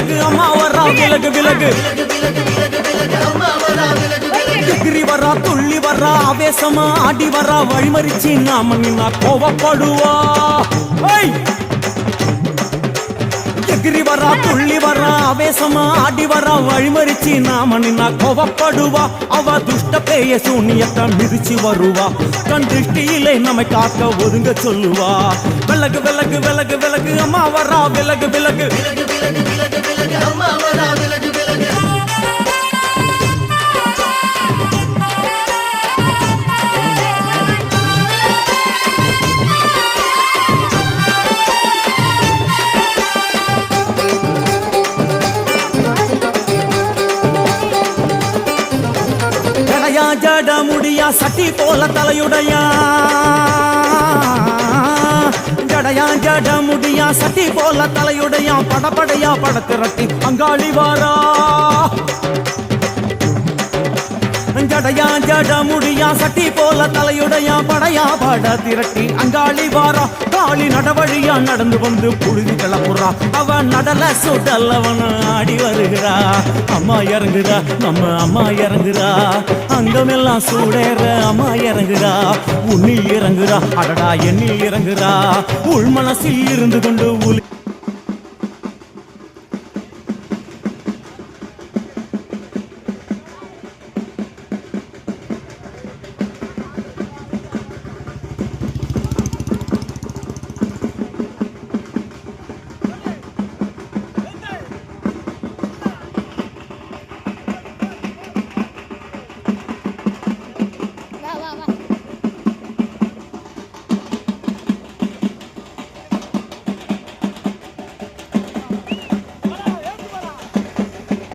விலகு அம்மா வரா விலகு விலகு எகிரி வரா துள்ளி வரா ஆவேசமா ஆடி வரா வழிமறிச்சு நாம நின்னா கோவப்படுவா எகிரி வரா துள்ளி வரா ஆவேசமா ஆடி வரா வழிமறிச்சு நாம நின்னா கோவப்படுவா அவ துஷ்ட பேய சூனியத்தை மிதிச்சு வருவா கண் திருஷ்டியிலே நம்மை காக்க ஒதுங்க சொல்லுவா விலகு விலகு விலகு விலகு அம்மா வரா விலகு விலகு அம்மா வரா விலகு விலகு ஜட முடியா சட்டி போல தலையுடையா ஜடையா ஜட முடியா சட்டி போல தலையுடையா படப்படையா படத்திரட்டி அங்காளி வாரா ஜடையா ஜட முடியா சட்டி போல தலையுடையா படையா பட திரட்டி அங்காளி வாரா காளி நடவழியா நடந்து வந்து புழுதி கிளப்புறா அவ நடல சுடல்லவன ஆடி வருகிறா அம்மா இறங்குறா நம்ம அம்மா இறங்குறா அங்கமெல்லாம் சூடேற அம்மா இறங்குறா உன்னில் இறங்குறா அடடா எண்ணில் இறங்குறா உள் மனசில் இருந்து கொண்டு